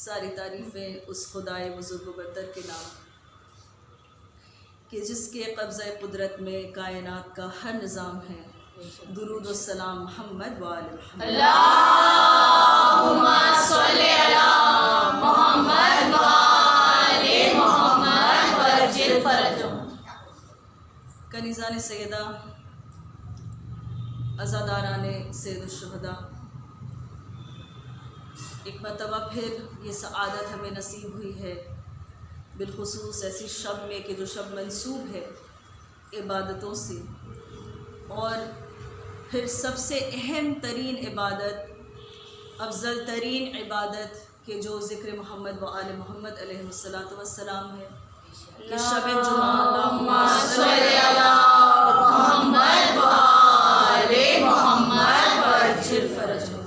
ساری تعریفیں اس خدائے بزرگ و برتر کے نام کہ جس کے قبضہ قدرت میں کائنات کا ہر نظام ہے. درود و سلام محمد و آل محمد. اللہم صلی علی محمد و آل محمد وعجل فرجهم. کنیزان سیدہ، عزاداران سید الشہداء، ایک مرتبہ پھر یہ سعادت ہمیں نصیب ہوئی ہے، بالخصوص ایسی شب میں کہ جو شب منسوب ہے عبادتوں سے، اور پھر سب سے اہم ترین عبادت، افضل ترین عبادت کہ جو ذکر محمد و آل محمد علیہ السلام ہے کہ شب جمعہ. اللہم صلی علی محمد و آل محمد وعجل فرجهم.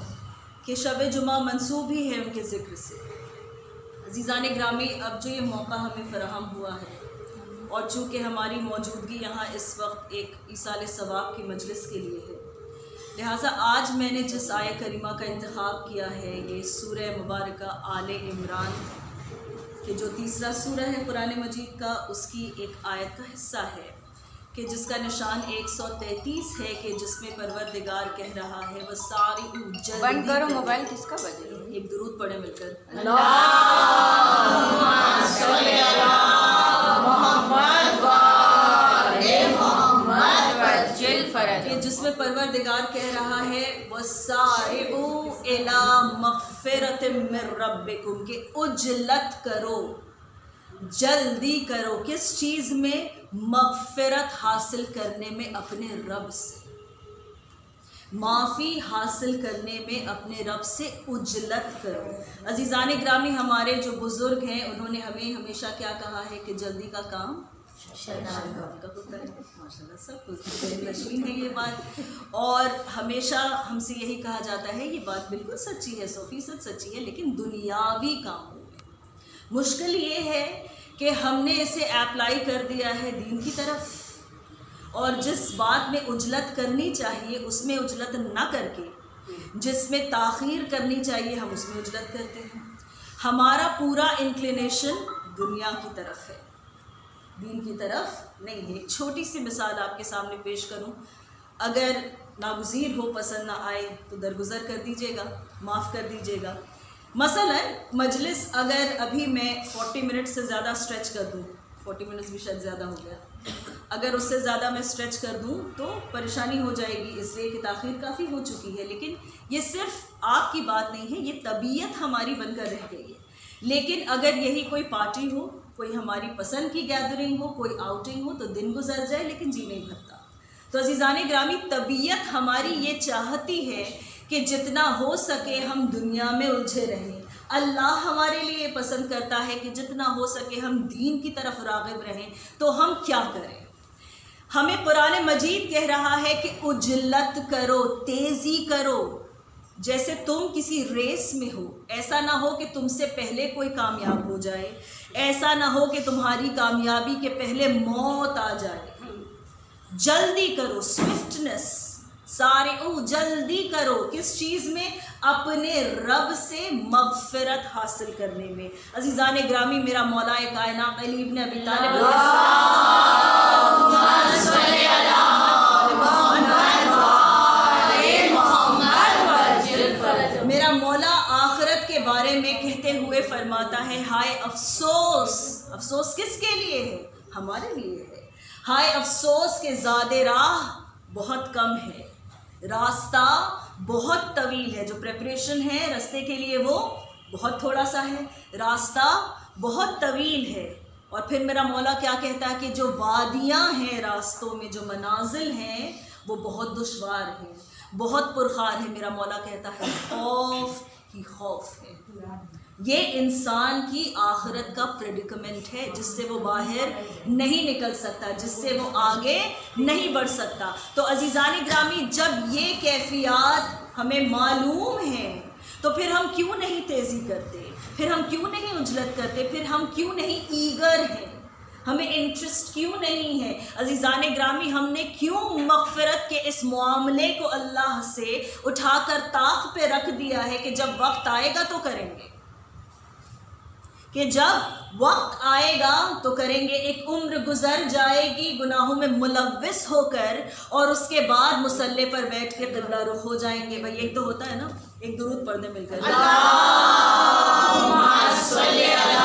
کہ شب جمعہ منسوب ہی ہے ان کے ذکر سے. عزیزان گرامی، اب جو یہ موقع ہمیں فراہم ہوا ہے اور چونکہ ہماری موجودگی یہاں اس وقت ایک ایصال ثواب کی مجلس کے لیے ہے، لہٰذا آج میں نے جس آیہ کریمہ کا انتخاب کیا ہے یہ سورہ مبارکہ آل عمران کہ جو تیسرا سورہ ہے قرآن مجید کا، اس کی ایک آیت کا حصہ ہے کہ جس کا نشان 133 ہے کہ جس میں پروردگار کہہ رہا ہے وَسَارِعُوا جلدی بند کرو کرو. موبائل کس کا بجے. ایک درود پڑھیں مل کر. اللہم صلی علی محمد و آل محمد وعجل کہ فرجهم. جس میں پروردگار کہہ رہا ہے وَسَارِعُوا إِلَىٰ مَغْفِرَةٍ مِّن رَبِّكُمْ کہ عجلت کرو، جلدی کرو. کس چیز میں؟ مغفرت حاصل کرنے میں اپنے رب سے، معافی حاصل کرنے میں اپنے رب سے عجلت کرو. عزیزان گرامی، ہمارے جو بزرگ ہیں انہوں نے ہمیں ہمیشہ کیا کہا ہے کہ جلدی کا کام شیطان کا ہوتا ہے. ماشاءاللہ سب کچھ نشین ہے یہ بات، اور ہمیشہ ہم سے یہی کہا جاتا ہے یہ بات بالکل سچی ہے، 100% سچی ہے، لیکن دنیاوی کاموں میں مشکل یہ ہے کہ ہم نے اسے اپلائی کر دیا ہے دین کی طرف، اور جس بات میں عجلت کرنی چاہیے اس میں عجلت نہ کر کے جس میں تاخیر کرنی چاہیے ہم اس میں عجلت کرتے ہیں. ہمارا پورا انکلینیشن دنیا کی طرف ہے، دین کی طرف نہیں ہے. ایک چھوٹی سی مثال آپ کے سامنے پیش کروں، اگر ناگزیر ہو، پسند نہ آئے تو درگزر کر دیجیے گا، معاف کر دیجیے گا. مثلا مجلس اگر ابھی میں 40 منٹ سے زیادہ اسٹریچ کر دوں، 40 منٹس بھی شاید زیادہ ہو گیا، اگر اس سے زیادہ میں اسٹریچ کر دوں تو پریشانی ہو جائے گی، اس لیے کہ تاخیر کافی ہو چکی ہے. لیکن یہ صرف آپ کی بات نہیں ہے، یہ طبیعت ہماری بن کر رہ گئی ہے. لیکن اگر یہی کوئی پارٹی ہو، کوئی ہماری پسند کی گیدرنگ ہو، کوئی آؤٹنگ ہو تو دن گزر جائے لیکن جی نہیں بھرتا. تو عزیزان گرامی، طبیعت ہماری یہ چاہتی ہے کہ جتنا ہو سکے ہم دنیا میں الجھے رہیں. اللہ ہمارے لیے یہ پسند کرتا ہے کہ جتنا ہو سکے ہم دین کی طرف راغب رہیں. تو ہم کیا کریں؟ ہمیں قرآن مجید کہہ رہا ہے کہ عجلت کرو، تیزی کرو. جیسے تم کسی ریس میں ہو، ایسا نہ ہو کہ تم سے پہلے کوئی کامیاب ہو جائے، ایسا نہ ہو کہ تمہاری کامیابی کے پہلے موت آ جائے. جلدی کرو، سوئفٹنس. سارعوا جلدی کرو. کس چیز میں؟ اپنے رب سے مغفرت حاصل کرنے میں. عزیزان گرامی، میرا مولا کائنات علی ابن ابی طالب میرا مولا آخرت کے بارے میں کہتے ہوئے فرماتا ہے ہائے افسوس. افسوس کس کے لیے ہے؟ ہمارے لیے ہے. ہائے افسوس کہ زاد راہ بہت کم ہے، راستہ بہت طویل ہے. جو پریپریشن ہے راستے کے لیے وہ بہت تھوڑا سا ہے، راستہ بہت طویل ہے. اور پھر میرا مولا کیا کہتا ہے کہ جو وادیاں ہیں راستوں میں، جو منازل ہیں وہ بہت دشوار ہیں، بہت پرخار ہے. میرا مولا کہتا ہے خوف ہی خوف ہے. یہ انسان کی آخرت کا پریڈیکمنٹ ہے جس سے وہ باہر نہیں نکل سکتا، جس سے وہ آگے نہیں بڑھ سکتا. تو عزیزان گرامی، جب یہ کیفیات ہمیں معلوم ہیں تو پھر ہم کیوں نہیں تیزی کرتے، پھر ہم کیوں نہیں عجلت کرتے، پھر ہم کیوں نہیں ایگر ہیں، ہمیں انٹرسٹ کیوں نہیں ہے؟ عزیزان گرامی، ہم نے کیوں مغفرت کے اس معاملے کو اللہ سے اٹھا کر طاق پہ رکھ دیا ہے کہ جب وقت آئے گا تو کریں گے، کہ جب وقت آئے گا تو کریں گے، ایک عمر گزر جائے گی گناہوں میں ملوث ہو کر، اور اس کے بعد مصلی پر بیٹھ کے قبلہ رخ ہو جائیں گے. بھائی یہی تو ہوتا ہے نا. ایک درود پڑھ دیں مل کر. اللہم صلی علی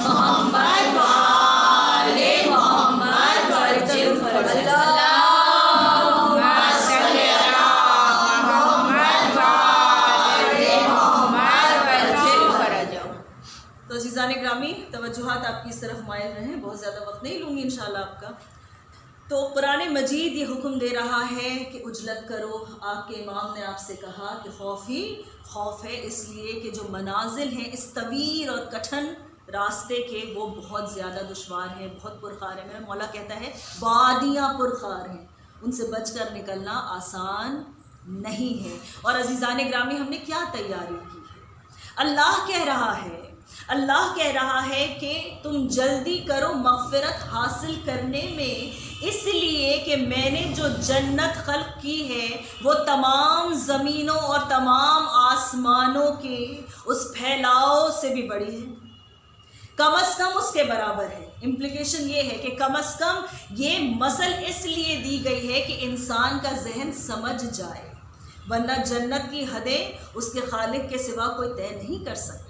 محمد و آل محمد وعجل فرجہ. اللہم صلی علی محمد و آل محمد وعجل فرجہ. تو عزیزان گرامی، توجہات آپ کی اس طرف مائل رہیں، بہت زیادہ وقت نہیں لوں گی انشاءاللہ آپ کا. تو قرآن مجید یہ حکم دے رہا ہے کہ اجلت کرو. آپ کے امام نے آپ سے کہا کہ خوف ہی خوف ہے، اس لیے کہ جو منازل ہیں اس طویل اور کٹھن راستے کے وہ بہت زیادہ دشوار ہیں، بہت پرخار ہیں. میرا مولا کہتا ہے وادیاں پرخار ہیں، ان سے بچ کر نکلنا آسان نہیں ہے. اور عزیزان گرامی، ہم نے کیا تیاری کی ہے؟ اللہ کہہ رہا ہے کہ تم جلدی کرو مغفرت حاصل کرنے میں، اس لیے کہ میں نے جو جنت خلق کی ہے وہ تمام زمینوں اور تمام آسمانوں کے اس پھیلاؤ سے بھی بڑی ہے، کم از کم اس کے برابر ہے. امپلیکیشن یہ ہے کہ کم از کم یہ مثل اس لیے دی گئی ہے کہ انسان کا ذہن سمجھ جائے، ورنہ جنت کی حدیں اس کے خالق کے سوا کوئی طے نہیں کر سکتا.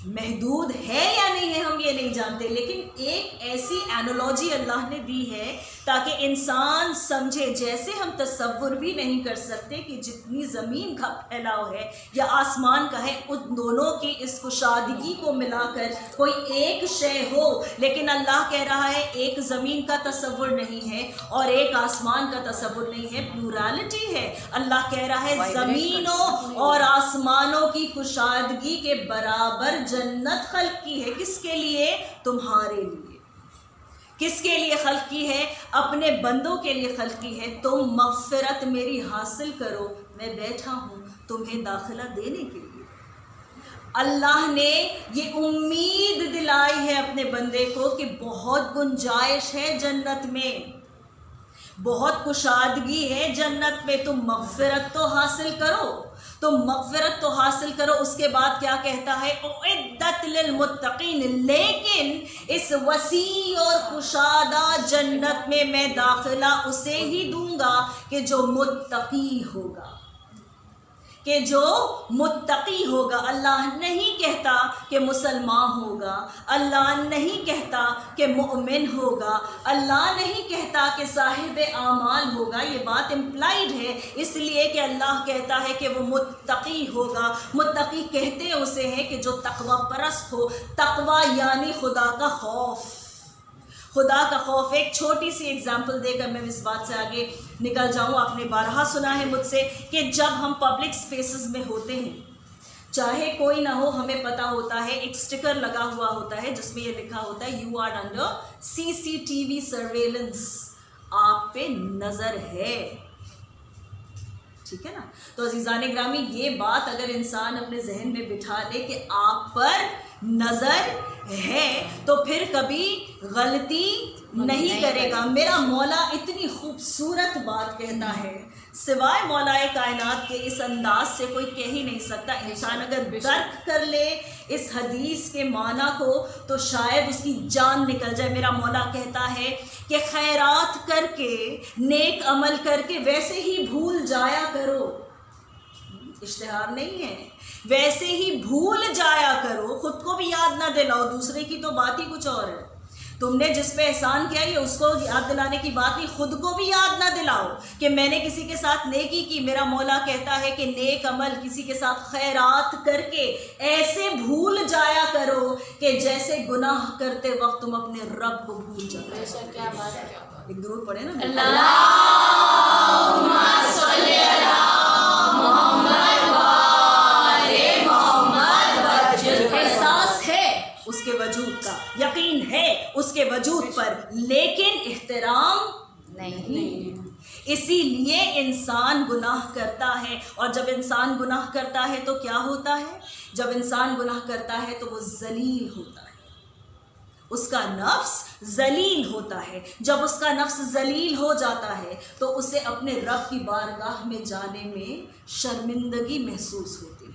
محدود ہے یا نہیں ہے ہم یہ نہیں جانتے، لیکن ایک ایسی اینالوجی اللہ نے دی ہے تاکہ انسان سمجھے. جیسے ہم تصور بھی نہیں کر سکتے کہ جتنی زمین کا پھیلاؤ ہے یا آسمان کا ہے، ان دونوں کی اس کشادگی کو ملا کر کوئی ایک شے ہو، لیکن اللہ کہہ رہا ہے ایک زمین کا تصور نہیں ہے اور ایک آسمان کا تصور نہیں ہے، پلورالٹی ہے. اللہ کہہ رہا ہے زمینوں اور آسمانوں کی کشادگی کے برابر جنت خلق کی ہے. کس کے لیے؟ تمہارے لیے. کس کے لیے خلق کی ہے؟ اپنے بندوں کے لیے خلق کی ہے. تم مغفرت میری حاصل کرو، میں بیٹھا ہوں تمہیں داخلہ دینے کے لیے. اللہ نے یہ امید دلائی ہے اپنے بندے کو کہ بہت گنجائش ہے جنت میں، بہت کشادگی ہے جنت میں. تم مغفرت تو حاصل کرو، تم مغفرت تو حاصل کرو. اس کے بعد کیا کہتا ہے؟ اعدت للمتقین. لیکن اس وسیع اور کشادہ جنت میں میں داخلہ اسے ہی دوں گا کہ جو متقی ہوگا، کہ جو متقی ہوگا. اللہ نہیں کہتا کہ مسلمان ہوگا، اللہ نہیں کہتا کہ مؤمن ہوگا، اللہ نہیں کہتا کہ صاحب اعمال ہوگا. یہ بات امپلائیڈ ہے، اس لیے کہ اللہ کہتا ہے کہ وہ متقی ہوگا. متقی کہتے اسے ہیں کہ جو تقوی پرست ہو. تقوی یعنی خدا کا خوف، خدا کا خوف. ایک چھوٹی سی اگزامپل دے کر میں اس بات سے آگے نکل جاؤں. آپ نے بارہا سنا ہے مجھ سے کہ جب ہم پبلک سپیسز میں ہوتے ہیں، چاہے کوئی نہ ہو، ہمیں پتہ ہوتا ہے ایک سٹیکر لگا ہوا ہوتا ہے جس میں یہ لکھا ہوتا ہے you are under CCTV surveillance, آپ پہ نظر ہے. ٹھیک ہے نا؟ تو عزیزان گرامی، یہ بات اگر انسان اپنے ذہن میں بٹھا لے کہ آپ پر نظر ہے تو پھر کبھی غلطی نہیں کرے گا. میرا مولا اتنی خوبصورت بات کہتا ہے، سوائے مولا کائنات کے اس انداز سے کوئی کہہ ہی نہیں سکتا. انسان اگر درک کر لے اس حدیث کے معنی کو تو شاید اس کی جان نکل جائے. میرا مولا کہتا ہے کہ خیرات کر کے، نیک عمل کر کے ویسے ہی بھول جایا کرو. اشتہار نہیں ہے، ویسے ہی بھول جایا کرو. خود کو بھی یاد نہ دلاؤ، دوسرے کی تو بات ہی کچھ اور ہے. تم نے جس پہ احسان کیا یہ اس کو یاد دلانے کی بات نہیں، خود کو بھی یاد نہ دلاؤ کہ میں نے کسی کے ساتھ نیکی کی. میرا مولا کہتا ہے کہ نیک عمل، کسی کے ساتھ خیرات کر کے ایسے بھول جایا کرو کہ جیسے گناہ کرتے وقت تم اپنے رب کو بھول جاؤ. کیا بات ہے. ایک درود پڑھے نا. اللہم صلی علی محمد و آل محمد وعجل فرجہ. احساس ہے اس کے وجود کا، یقین ہے اس کے وجود پر، لیکن احترام نہیں. اسی لیے انسان گناہ کرتا ہے، اور جب انسان گناہ کرتا ہے تو کیا ہوتا ہے؟ جب انسان گناہ کرتا ہے تو وہ ذلیل ہوتا ہے، اس کا نفس ذلیل ہوتا ہے. جب اس کا نفس ذلیل ہو جاتا ہے تو اسے اپنے رب کی بارگاہ میں جانے میں شرمندگی محسوس ہوتی ہے.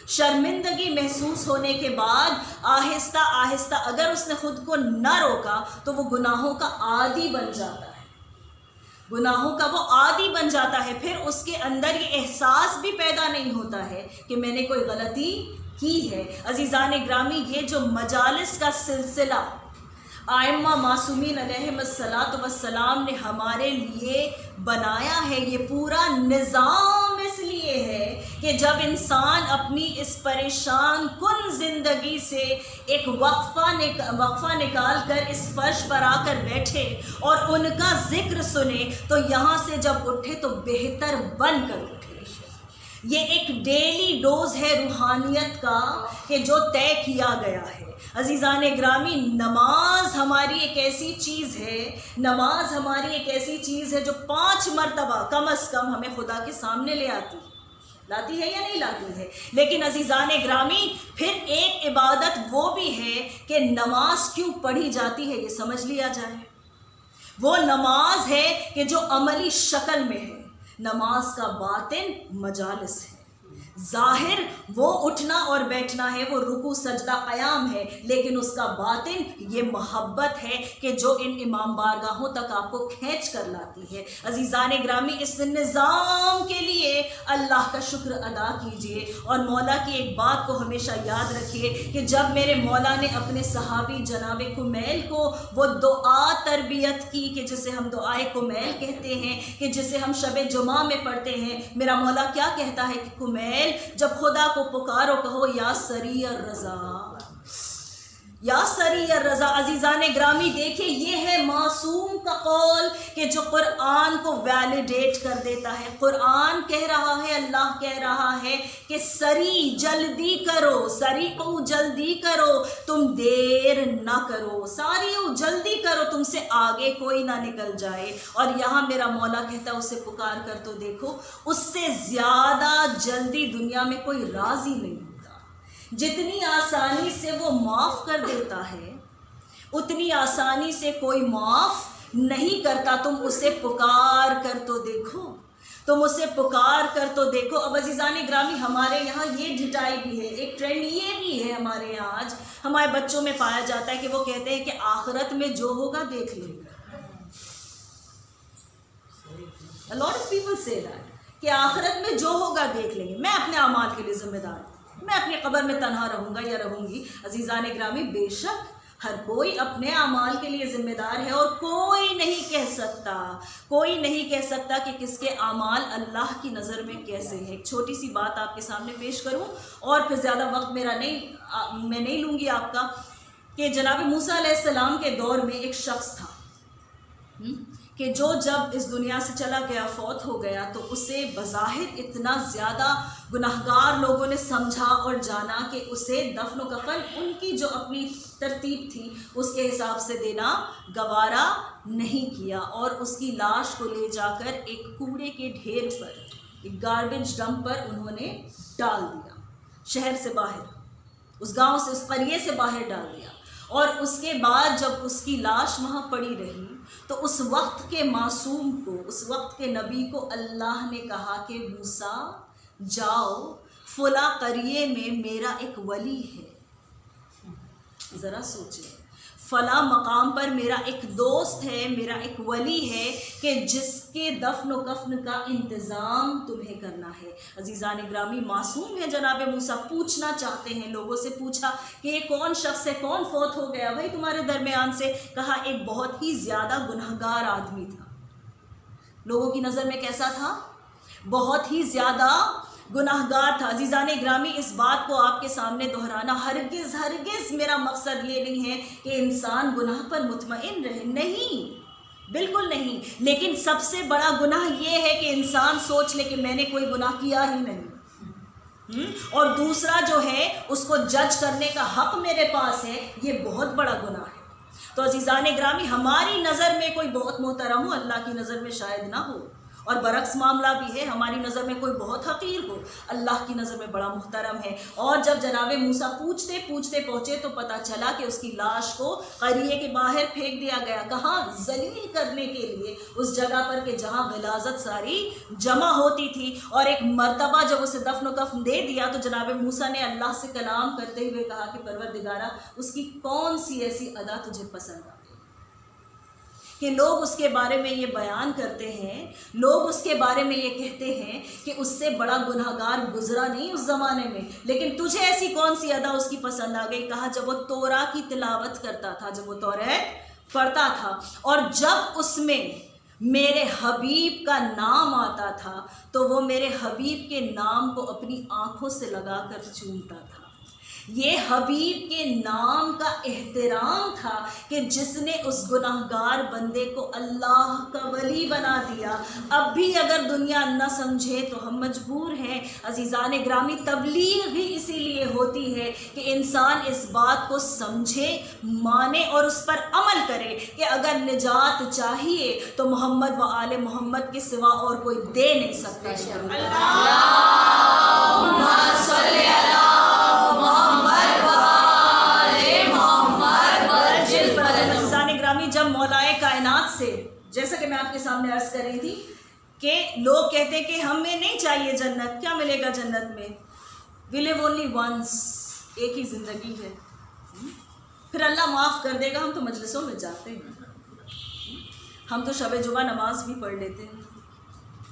شرمندگی محسوس ہونے کے بعد آہستہ آہستہ اگر اس نے خود کو نہ روکا تو وہ گناہوں کا عادی بن جاتا ہے، گناہوں کا وہ عادی بن جاتا ہے۔ پھر اس کے اندر یہ احساس بھی پیدا نہیں ہوتا ہے کہ میں نے کوئی غلطی کی ہے۔ عزیزان گرامی، یہ جو مجالس کا سلسلہ ائمہ معصومین علیہم الصلاۃ والسلام نے ہمارے لیے بنایا ہے، یہ پورا نظام اس لیے ہے کہ جب انسان اپنی اس پریشان کن زندگی سے ایک وقفہ نکال کر اس فرش پر آ کر بیٹھے اور ان کا ذکر سنے تو یہاں سے جب اٹھے تو بہتر بن کر اٹھے۔ یہ ایک ڈیلی ڈوز ہے روحانیت کا کہ جو طے کیا گیا ہے۔ عزیزان گرامی، نماز ہماری ایک ایسی چیز ہے، نماز ہماری ایک ایسی چیز ہے جو 5 مرتبہ کم از کم ہمیں خدا کے سامنے لے لاتی ہے یا نہیں لاتی ہے؟ لیکن عزیزان گرامی، پھر ایک عبادت وہ بھی ہے کہ نماز کیوں پڑھی جاتی ہے یہ سمجھ لیا جائے۔ وہ نماز ہے کہ جو عملی شکل میں ہے، نماز کا باطن مجالس ہے، ظاہر وہ اٹھنا اور بیٹھنا ہے، وہ رکوع سجدہ قیام ہے، لیکن اس کا باطن یہ محبت ہے کہ جو ان امام بارگاہوں تک آپ کو کھینچ کر لاتی ہے۔ عزیزان گرامی، اس نظام کے لیے اللہ کا شکر ادا کیجئے اور مولا کی ایک بات کو ہمیشہ یاد رکھیے کہ جب میرے مولا نے اپنے صحابی جناب کمیل کو وہ دعا تربیت کی کہ جسے ہم دعائے کمیل کہتے ہیں، کہ جسے ہم شب جمعہ میں پڑھتے ہیں، میرا مولا کیا کہتا ہے کہ کمیل جب خدا کو پکارو کہو یا سری الرضا، یا سری الرضا۔ عزیزان گرامی، دیکھیں یہ ہے معصوم کا قول کہ جو قرآن کو ویلیڈیٹ کر دیتا ہے۔ قرآن کہہ رہا ہے، اللہ کہہ رہا ہے کہ سری جلدی کرو، سریعو جلدی کرو، تم دیر نہ کرو، ساریو جلدی کرو، تم سے آگے کوئی نہ نکل جائے۔ اور یہاں میرا مولا کہتا ہے اسے پکار کر تو دیکھو، اس سے زیادہ جلدی دنیا میں کوئی راضی نہیں ہوتا۔ جتنی آسانی سے وہ معاف کر دیتا ہے اتنی آسانی سے کوئی معاف نہیں کرتا۔ تم اسے پکار کر تو دیکھو، تم اسے پکار کر تو دیکھو۔ اب عزیزان گرامی، ہمارے یہاں یہ ڈھٹائی بھی ہے، ایک ٹرینڈ یہ بھی ہے ہمارے یہاں آج ہمارے بچوں میں پایا جاتا ہے کہ وہ کہتے ہیں کہ آخرت میں جو ہوگا دیکھ لیں گے۔ A lot of people say that کہ آخرت میں جو ہوگا دیکھ لیں گے، میں اپنے اعمال کے لیے ذمہ دار ہوں، میں اپنی قبر میں تنہا رہوں گا یا رہوں گی۔ عزیزان گرامی، بے شک ہر کوئی اپنے اعمال کے لیے ذمہ دار ہے، اور کوئی نہیں کہہ سکتا کہ کس کے اعمال اللہ کی نظر میں کیسے ہیں۔ ایک چھوٹی سی بات آپ کے سامنے پیش کروں اور پھر زیادہ وقت میں نہیں لوں گی آپ کا، کہ جناب موسیٰ علیہ السلام کے دور میں ایک شخص تھا کہ جو جب اس دنیا سے چلا گیا، فوت ہو گیا، تو اسے بظاہر اتنا زیادہ گناہگار لوگوں نے سمجھا اور جانا کہ اسے دفن و کفن ان کی جو اپنی ترتیب تھی اس کے حساب سے دینا گوارا نہیں کیا، اور اس کی لاش کو لے جا کر ایک کوڑے کے ڈھیر پر، ایک گاربیج ڈمپ پر انہوں نے ڈال دیا، شہر سے باہر، اس گاؤں سے، اس قریے سے باہر ڈال دیا۔ اور اس کے بعد جب اس کی لاش وہاں پڑی رہی تو اس وقت کے معصوم کو، اس وقت کے نبی کو اللہ نے کہا کہ موسیٰ جاؤ، فلاں قریے میں میرا ایک ولی ہے، ذرا سوچیں، فلاں مقام پر میرا ایک دوست ہے، میرا ایک ولی ہے کہ جس کے دفن و کفن کا انتظام تمہیں کرنا ہے۔ عزیزان گرامی، معصوم ہے جناب موسیٰ، پوچھنا چاہتے ہیں، لوگوں سے پوچھا کہ یہ کون شخص ہے، کون فوت ہو گیا بھائی تمہارے درمیان سے؟ کہا ایک بہت ہی زیادہ گنہگار آدمی تھا۔ لوگوں کی نظر میں کیسا تھا؟ بہت ہی زیادہ گناہگار تھا۔ عزیزان گرامی، اس بات کو آپ کے سامنے دہرانا ہرگز میرا مقصد یہ نہیں ہے کہ انسان گناہ پر مطمئن رہے، نہیں، بالکل نہیں، لیکن سب سے بڑا گناہ یہ ہے کہ انسان سوچ لے کہ میں نے کوئی گناہ کیا ہی نہیں، اور دوسرا جو ہے اس کو جج کرنے کا حق میرے پاس ہے، یہ بہت بڑا گناہ ہے۔ تو عزیزان گرامی، ہماری نظر میں کوئی بہت محترم ہو، اللہ کی نظر میں شاید نہ ہو، اور برعکس معاملہ بھی ہے، ہماری نظر میں کوئی بہت حقیر ہو، اللہ کی نظر میں بڑا محترم ہے۔ اور جب جناب موسیٰ پوچھتے پوچھتے پہنچے تو پتہ چلا کہ اس کی لاش کو قریے کے باہر پھینک دیا گیا، کہاں؟ ذلیل کرنے کے لیے، اس جگہ پر کہ جہاں غلاظت ساری جمع ہوتی تھی۔ اور ایک مرتبہ جب اسے دفن و کفن دے دیا تو جناب موسیٰ نے اللہ سے کلام کرتے ہوئے کہا کہ پروردگارہ اس کی کون سی ایسی ادا تجھے پسند آ کہ لوگ اس کے بارے میں یہ بیان کرتے ہیں، لوگ اس کے بارے میں یہ کہتے ہیں کہ اس سے بڑا گناہگار گزرا نہیں اس زمانے میں، لیکن تجھے ایسی کون سی ادا اس کی پسند آ گئی؟ کہا جب وہ تورا کی تلاوت کرتا تھا، جب وہ توریت پڑھتا تھا، اور جب اس میں میرے حبیب کا نام آتا تھا تو وہ میرے حبیب کے نام کو اپنی آنکھوں سے لگا کر چومتا تھا۔ یہ حبیب کے نام کا احترام تھا کہ جس نے اس گناہگار بندے کو اللہ کا ولی بنا دیا۔ اب بھی اگر دنیا نہ سمجھے تو ہم مجبور ہیں عزیزان گرامی، تبلیغ بھی اسی لیے ہوتی ہے کہ انسان اس بات کو سمجھے، مانے اور اس پر عمل کرے کہ اگر نجات چاہیے تو محمد و آل محمد کے سوا اور کوئی دے نہیں سکتا۔ اللہم صلی علی جب مولا کائنات سے، جیسا کہ میں آپ کے سامنے عرض کر رہی تھی کہ لوگ کہتے ہیں کہ ہمیں نہیں چاہیے جنت، کیا ملے گا جنت میں؟ we live only once، ایک ہی زندگی ہے، پھر اللہ معاف کر دے گا۔ ہم تو مجلسوں میں جاتے ہیں، ہم تو شب جمعہ نماز بھی پڑھ لیتے ہیں،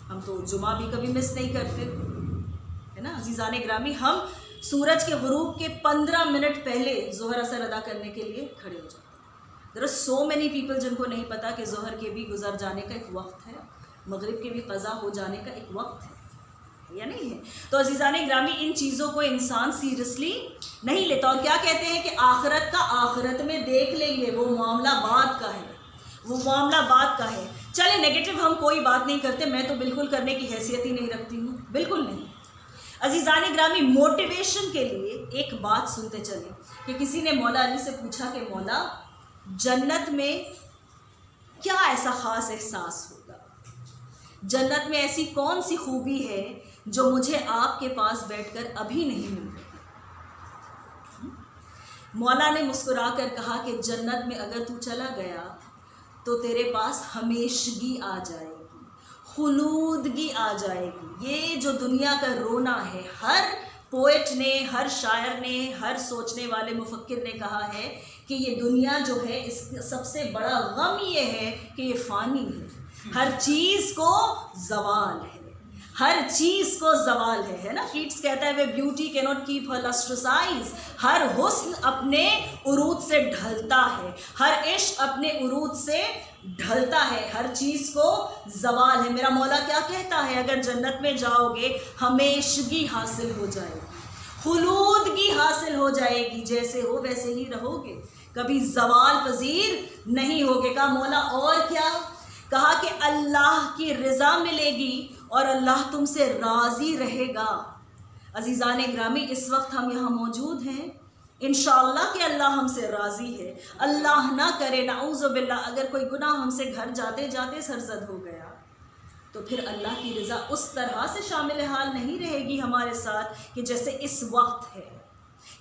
ہم تو جمعہ بھی کبھی مس نہیں کرتے، ہے نا عزیزان گرامی؟ ہم سورج کے غروب کے 15 منٹ پہلے ظہر اثر ادا کرنے کے لیے کھڑے ہو جاتے ہیں۔ There are so many people جن کو نہیں پتا کہ ظہر کے بھی گزر جانے کا ایک وقت ہے، مغرب کے بھی قضا ہو جانے کا ایک وقت ہے یا نہیں ہے؟ تو عزیزان گرامی ان چیزوں کو انسان سیریسلی نہیں لیتا، اور کیا کہتے ہیں کہ آخرت کا آخرت میں دیکھ لیں گے، وہ معاملہ بعد کا ہے، وہ معاملہ بعد کا ہے۔ چلے نیگیٹو ہم کوئی بات نہیں کرتے، میں تو بالکل کرنے کی حیثیت ہی نہیں رکھتی ہوں، بالکل نہیں۔ عزیزان گرامی موٹیویشن کے لیے ایک بات سنتے چلیں کہ کسی نے مولا علی سے پوچھا کہ مولا جنت میں کیا ایسا خاص احساس ہوگا، جنت میں ایسی کون سی خوبی ہے جو مجھے آپ کے پاس بیٹھ کر ابھی نہیں مل رہی؟ مولا نے مسکرا کر کہا کہ جنت میں اگر تو چلا گیا تو تیرے پاس ہمیشگی آ جائے گی، خلودگی آ جائے گی۔ یہ جو دنیا کا رونا ہے، ہر پوئٹ نے، ہر شاعر نے، ہر سوچنے والے مفکر نے کہا ہے کہ یہ دنیا جو ہے اس کا سب سے بڑا غم یہ ہے کہ یہ فانی ہے، ہر چیز کو زوال ہے، ہر چیز کو زوال ہے نا؟ کیٹس کہتا ہے وہ بیوٹی کی ناٹ کیپ ہر لسٹرس آئیز، ہر حسن اپنے عروج سے ڈھلتا ہے، ہر عشق اپنے عروج سے ڈھلتا ہے، ہر چیز کو زوال ہے۔ میرا مولا کیا کہتا ہے؟ اگر جنت میں جاؤ گے ہمیشگی حاصل ہو جائے گی، خلودگی حاصل ہو جائے گی، جیسے ہو ویسے ہی رہو گے، کبھی زوال پذیر نہیں ہوگے۔ کہا مولا اور کیا؟ کہا کہ اللہ کی رضا ملے گی اور اللہ تم سے راضی رہے گا۔ عزیزان گرامی اس وقت ہم یہاں موجود ہیں، انشاءاللہ کہ اللہ ہم سے راضی ہے۔ اللہ نہ کرے نعوذ باللہ اگر کوئی گناہ ہم سے گھر جاتے جاتے سرزد ہو گیا تو پھر اللہ کی رضا اس طرح سے شامل حال نہیں رہے گی ہمارے ساتھ کہ جیسے اس وقت ہے،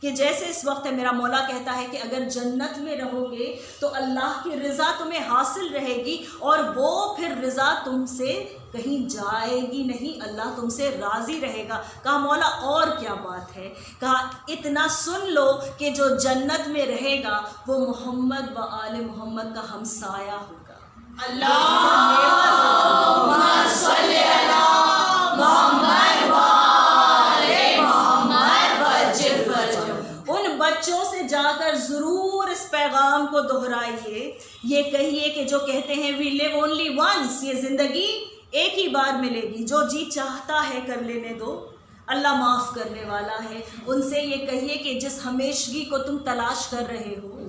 کہ جیسے اس وقت ہے۔ میرا مولا کہتا ہے کہ اگر جنت میں رہو گے تو اللہ کی رضا تمہیں حاصل رہے گی اور وہ پھر رضا تم سے کہیں جائے گی نہیں، اللہ تم سے راضی رہے گا۔ کہا مولا اور کیا بات ہے؟ کہا اتنا سن لو کہ جو جنت میں رہے گا وہ محمد و آل محمد کا ہمسایہ ہوگا۔ اللہم صلی علی محمد و آل محمد وجل فرجہم۔ ان بچوں سے جا کر ضرور اس پیغام کو دہرائیے، یہ کہیے کہ جو کہتے ہیں وی لیو اونلی ونس، یہ زندگی ایک ہی بار ملے گی، جو جی چاہتا ہے کر لینے دو، اللہ معاف کرنے والا ہے۔ ان سے یہ کہیے کہ جس ہمیشگی کو تم تلاش کر رہے ہو،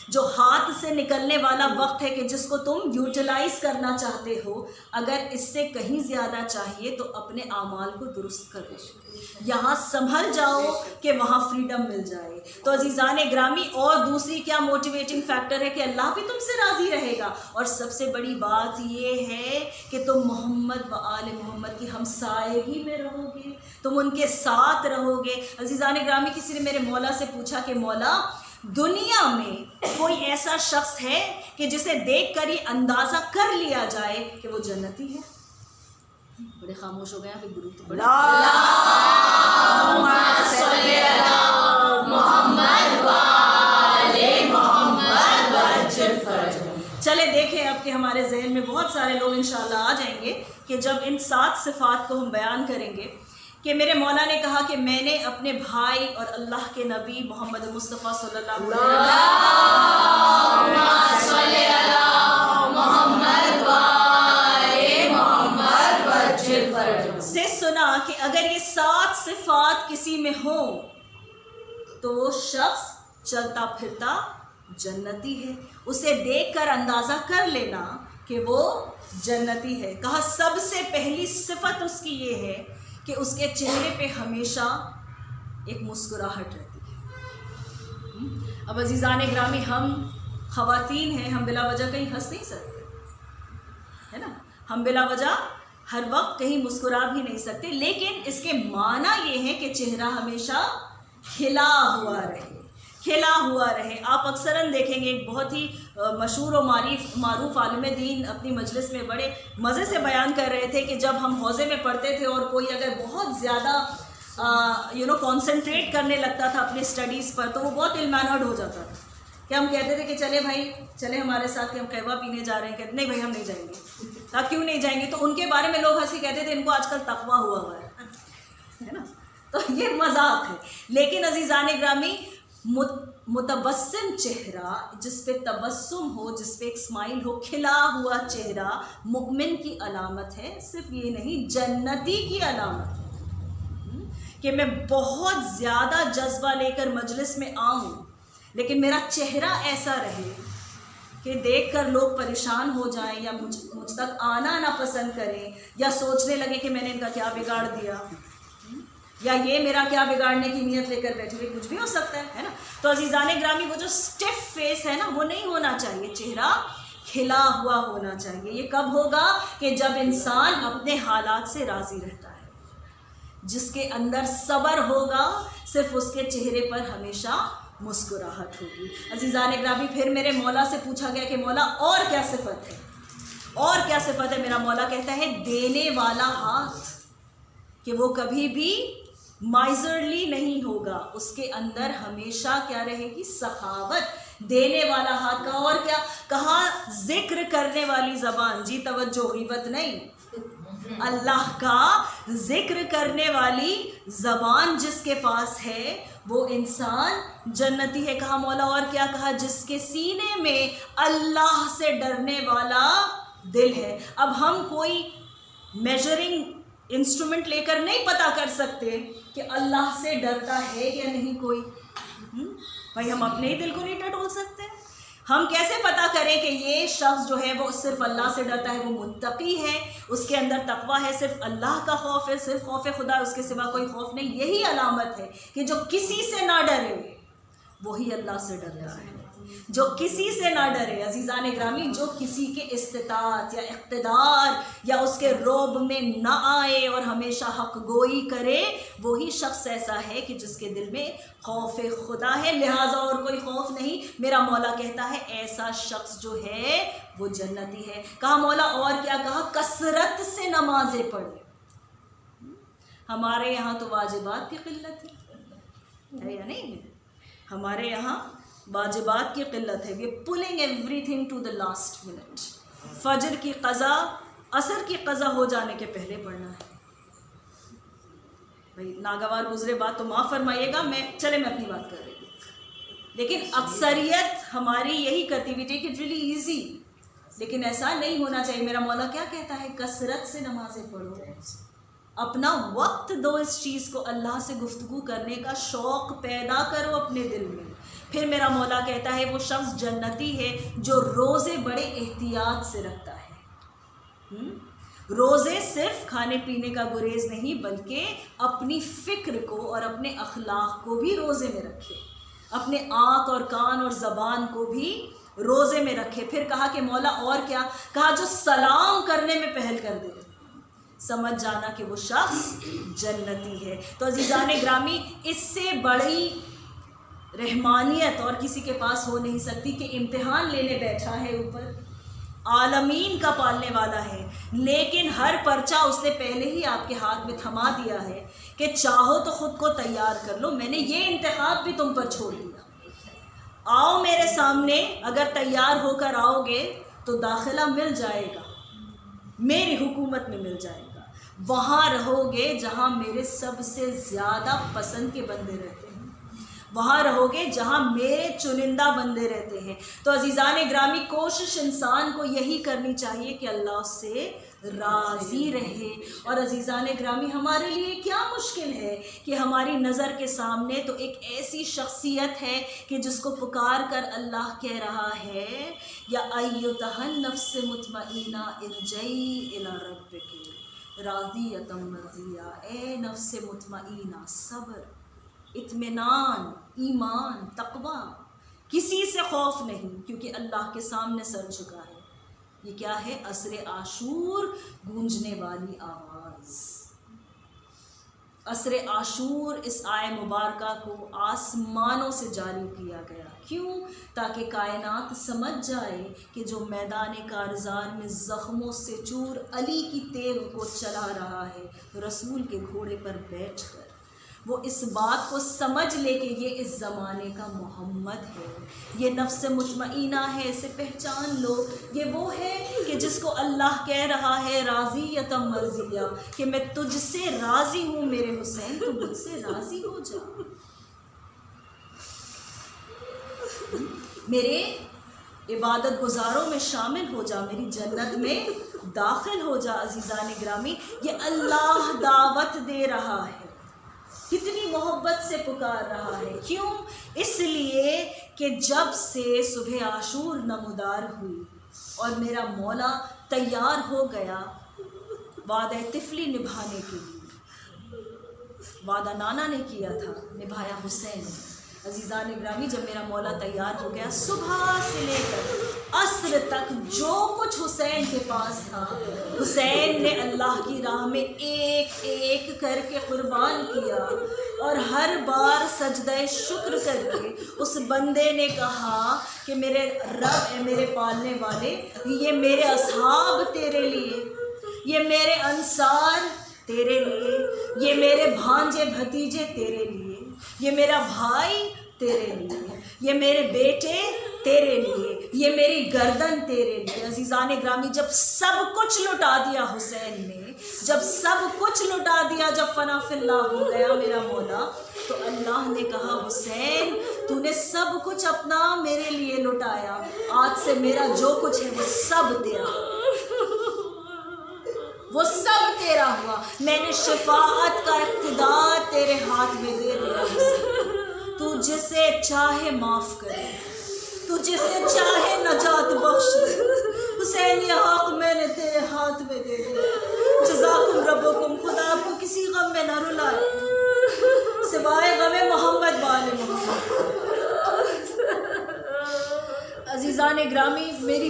جو ہاتھ سے نکلنے والا وقت ہے کہ جس کو تم یوٹیلائز کرنا چاہتے ہو، اگر اس سے کہیں زیادہ چاہیے تو اپنے اعمال کو درست کرو، یہاں سنبھل جاؤ کہ وہاں فریڈم مل جائے۔ تو عزیزان گرامی، اور دوسری کیا موٹیویٹنگ فیکٹر ہے کہ اللہ بھی تم سے راضی رہے گا، اور سب سے بڑی بات یہ ہے کہ تم محمد و آل محمد کی ہمسائیگی میں رہو گے، تم ان کے ساتھ رہو گے۔ عزیزان گرامی، کسی نے میرے مولا سے پوچھا کہ مولا، دنیا میں کوئی ایسا شخص ہے کہ جسے دیکھ کر یہ اندازہ کر لیا جائے کہ وہ جنتی ہے؟ بڑے خاموش ہو گئے ہیں، گرو تو بڑا چلے دیکھیں اب کہ ہمارے ذہن میں بہت سارے لوگ انشاءاللہ آ جائیں گے کہ جب ان 7 صفات کو ہم بیان کریں گے کہ میرے مولا نے کہا کہ میں نے اپنے بھائی اور اللہ کے نبی محمد مصطفیٰ صلی اللہ علیہ وسلم سے سنا کہ اگر یہ 7 صفات کسی میں ہوں تو وہ شخص چلتا پھرتا جنتی ہے، اسے دیکھ کر اندازہ کر لینا کہ وہ جنتی ہے۔ کہا سب سے پہلی صفت اس کی یہ ہے کہ اس کے چہرے پہ ہمیشہ ایک مسکراہٹ رہتی ہے۔ اب عزیزان گرامی، ہم خواتین ہیں، ہم بلا وجہ کہیں ہنس نہیں سکتے، ہے نا، ہم بلا وجہ ہر وقت کہیں مسکرا بھی نہیں سکتے، لیکن اس کے معنی یہ ہے کہ چہرہ ہمیشہ کھلا ہوا رہے، کھلا ہوا رہے۔ آپ اکثراً دیکھیں گے ایک بہت ہی مشہور و معروف عالم دین اپنی مجلس میں بڑے مزے سے بیان کر رہے تھے کہ جب ہم حوضے میں پڑھتے تھے اور کوئی اگر بہت زیادہ کانسنٹریٹ کرنے لگتا تھا اپنی اسٹڈیز پر تو وہ بہت علمانڈ ہو جاتا تھا، کہ ہم کہتے تھے کہ چلے بھائی، چلے ہمارے ساتھ کہ ہم قہوہ پینے جا رہے ہیں، کہتے نہیں بھائی ہم نہیں جائیں گے۔ کیوں نہیں جائیں گے؟ تو ان کے بارے میں لوگ ہنسی کہتے تھے ان کو آج کل تقویٰ ہوا ہے نا، تو یہ مذاق ہے۔ لیکن عزیزان گرامی، متبسم چہرہ، جس پہ تبسم ہو، جس پہ ایک اسمائل ہو، کھلا ہوا چہرہ مومن کی علامت ہے، صرف یہ نہیں جنتی کی علامت ہے۔ کہ میں بہت زیادہ جذبہ لے کر مجلس میں آؤں لیکن میرا چہرہ ایسا رہے کہ دیکھ کر لوگ پریشان ہو جائیں یا مجھ تک آنا نہ پسند کریں یا سوچنے لگے کہ میں نے ان کا کیا بگاڑ دیا یا یہ میرا کیا بگاڑنے کی نیت لے کر بیٹھے ہوئے، کچھ بھی ہو سکتا ہے نا۔ تو عزیزان گرامی، وہ جو اسٹف فیس ہے نا وہ نہیں ہونا چاہیے، چہرہ کھلا ہوا ہونا چاہیے۔ یہ کب ہوگا؟ کہ جب انسان اپنے حالات سے راضی رہتا ہے، جس کے اندر صبر ہوگا، صرف اس کے چہرے پر ہمیشہ مسکراہٹ ہوگی۔ عزیزان گرامی، پھر میرے مولا سے پوچھا گیا کہ مولا اور کیا صفت ہے، اور کیا صفت ہے؟ میرا مولا کہتا ہے دینے والا ہاتھ، کہ وہ کبھی بھی مائزرلی نہیں ہوگا، اس کے اندر ہمیشہ کیا رہے گی؟ سخاوت، دینے والا ہاتھ کا۔ اور کیا کہا؟ ذکر کرنے والی زبان، جی توجہ، غیبت نہیں، اللہ کا ذکر کرنے والی زبان جس کے پاس ہے وہ انسان جنتی ہے۔ کہا مولا اور کیا؟ کہا جس کے سینے میں اللہ سے ڈرنے والا دل ہے۔ اب ہم کوئی میجرنگ انسٹرومنٹ لے کر نہیں پتہ کر سکتے کہ اللہ سے ڈرتا ہے یا نہیں کوئی، بھائی ہم اپنے ہی دل کو نہیں ٹٹول سکتے۔ ہم کیسے پتہ کریں کہ یہ شخص جو ہے وہ صرف اللہ سے ڈرتا ہے، وہ متقی ہے، اس کے اندر تقویٰ ہے، صرف اللہ کا خوف ہے، صرف خوف خدا، اس کے سوا کوئی خوف نہیں؟ یہی علامت ہے کہ جو کسی سے نہ ڈرے وہی اللہ سے ڈرتا ہے، جو کسی سے نہ ڈرے۔ عزیزان گرامی، جو کسی کے استطاعت یا اقتدار یا اس کے روب میں نہ آئے اور ہمیشہ حق گوئی کرے، وہی شخص ایسا ہے کہ جس کے دل میں خوف خدا ہے، لہٰذا اور کوئی خوف نہیں۔ میرا مولا کہتا ہے ایسا شخص جو ہے وہ جنتی ہے۔ کہا مولا اور کیا؟ کہا کثرت سے نمازیں پڑھے۔ ہمارے یہاں تو واجبات کی قلت ہے یا نہیں؟ ہمارے یہاں واجبات کی قلت ہے، we are pulling everything to the last minute. فجر کی قضا عصر کی قضا ہو جانے کے پہلے پڑھنا ہے۔ بھائی ناگوار گزرے بات تو معاف فرمائیے گا، میں اپنی بات کر رہی ہوں، لیکن اکثریت ہماری یہی کرتی ہوئی ٹیک اٹ ریلی ایزی، لیکن ایسا نہیں ہونا چاہیے۔ میرا مولا کیا کہتا ہے؟ کثرت سے نمازیں پڑھو۔ اپنا وقت دو اس چیز کو، اللہ سے گفتگو کرنے کا شوق پیدا کرو اپنے دل میں۔ پھر میرا مولا کہتا ہے وہ شخص جنتی ہے جو روزے بڑے احتیاط سے رکھتا ہے۔ روزے صرف کھانے پینے کا گریز نہیں بلکہ اپنی فکر کو اور اپنے اخلاق کو بھی روزے میں رکھے، اپنے آنکھ اور کان اور زبان کو بھی روزے میں رکھے۔ پھر کہا کہ مولا اور کیا؟ کہا جو سلام کرنے میں پہل کر دے، سمجھ جانا کہ وہ شخص جنتی ہے۔ تو عزیزان گرامی، اس سے بڑی رحمانیت اور کسی کے پاس ہو نہیں سکتی کہ امتحان لینے بیٹھا ہے اوپر، عالمین کا پالنے والا ہے، لیکن ہر پرچہ اس نے پہلے ہی آپ کے ہاتھ میں تھما دیا ہے کہ چاہو تو خود کو تیار کر لو، میں نے یہ انتخاب بھی تم پر چھوڑ دیا، آؤ میرے سامنے، اگر تیار ہو کر آؤ گے تو داخلہ مل جائے گا، میری حکومت میں مل جائے گا، وہاں رہو گے جہاں میرے سب سے زیادہ پسند کے بندے رہتے ہیں، وہاں رہو گے جہاں میرے چنندہ بندے رہتے ہیں۔ تو عزیزان گرامی، کوشش انسان کو یہی کرنی چاہیے کہ اللہ اس سے راضی رہے۔ اور عزیزان گرامی، ہمارے لیے کیا مشکل ہے کہ ہماری نظر کے سامنے تو ایک ایسی شخصیت ہے کہ جس کو پکار کر اللہ کہہ رہا ہے یا ایتھا النفس مطمئنہ ارجعی الی ربک راضیۃ مرضیہ، اے نفس مطمئنہ، صبر، اطمینان، ایمان، تقوی، کسی سے خوف نہیں، کیونکہ اللہ کے سامنے سر جھکا ہے۔ یہ کیا ہے؟ عصر عاشور گونجنے والی آواز۔ عصر عاشور اس آئے مبارکہ کو آسمانوں سے جاری کیا گیا، کیوں؟ تاکہ کائنات سمجھ جائے کہ جو میدان کارزار میں زخموں سے چور علی کی تیغ کو چلا رہا ہے رسول کے گھوڑے پر بیٹھ کر، وہ اس بات کو سمجھ لے کہ یہ اس زمانے کا محمد ہے، یہ نفس مطمئنہ ہے، اسے پہچان لو، یہ وہ ہے کہ جس کو اللہ کہہ رہا ہے راضیۃ مرضیہ، کہ میں تجھ سے راضی ہوں میرے حسین، تو مجھ سے راضی ہو جا، میرے عبادت گزاروں میں شامل ہو جا، میری جنت میں داخل ہو جا۔ عزیزان گرامی، یہ اللہ دعوت دے رہا ہے، کتنی محبت سے پکار رہا ہے، کیوں؟ اس لیے کہ جب سے صبح عاشور نمودار ہوئی اور میرا مولا تیار ہو گیا وعدہ طفلی نبھانے کے لیے، وعدہ نانا نے کیا تھا، نبھایا حسین نے۔ عزیزان گرامی، جب میرا مولا تیار ہو گیا، صبح سے لے کر عصر تک جو کچھ حسین کے پاس تھا، حسین نے اللہ کی راہ میں ایک ایک کر کے قربان کیا، اور ہر بار سجدہ شکر کر کے اس بندے نے کہا کہ میرے رب، اے میرے پالنے والے، یہ میرے اصحاب تیرے لیے، یہ میرے انصار تیرے لیے، یہ میرے بھانجے بھتیجے تیرے لیے، یہ میرا بھائی تیرے لیے، یہ میرے بیٹے تیرے لیے، یہ میری گردن تیرے لیے۔ عزیزان گرامی، جب سب کچھ لٹا دیا حسین نے، جب سب کچھ لٹا دیا، جب فنا فی اللہ ہو گیا میرا مولا، تو اللہ نے کہا حسین تو نے سب کچھ اپنا میرے لیے لٹایا، آج سے میرا جو کچھ ہے وہ سب تیرا، وہ سب تیرا ہوا، میں نے شفاعت کا اقتدار تیرے ہاتھ میں دے دیا حسین، تو جسے چاہے معاف کرے، تو جسے چاہے نجات بخش دے، حسین یہ حق میں نے تیرے ہاتھ میں دے دیا، جزاکم ربکم، خدا آپ کو کسی غم میں نہ رلائے سوائے غم محمد وآل محمد۔ عزیزان گرامی، میری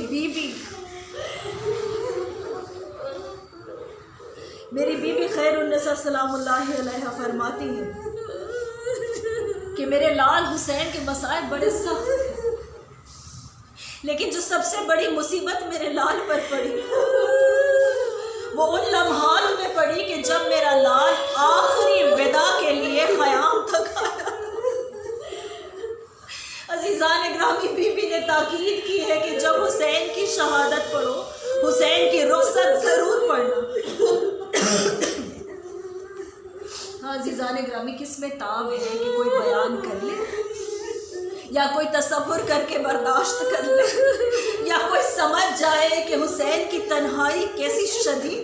بیوی خیر النساء سلام اللہ علیہ فرماتی ہے کہ میرے لال حسین کے مسائب بڑے سخت تھے، لیکن جو سب سے بڑی مصیبت میرے لال پر پڑی وہ ان لمحات میں پڑی کہ جب میرا لال آخری وداع کے لیے خیام تک آیا۔ عزیزان گرامی، بی بی نے تاکید کی ہے کہ جب حسین کی شہادت پڑھو، حسین کی رخصت ضرور پڑھنا۔ عزیزان گرامی، کس میں تاب ہے کہ کوئی بیان کر لے، یا کوئی تصور کر کے برداشت کر لے، یا کوئی سمجھ جائے کہ حسین کی تنہائی کیسی شدید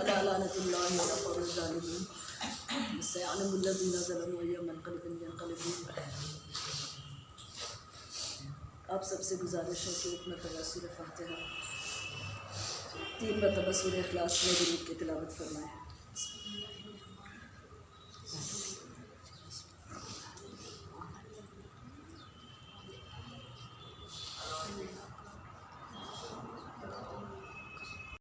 ألا لعنة الله على القوم الظالمين سيعلم الذين ظلموا أي منقلب ينقلبون. آپ سب سے گزارش ہے کہ ایک مرتبہ سورہ فاتحہ 3 مرتبہ سورہ اخلاص میں درود کی تلاوت فرمائیں.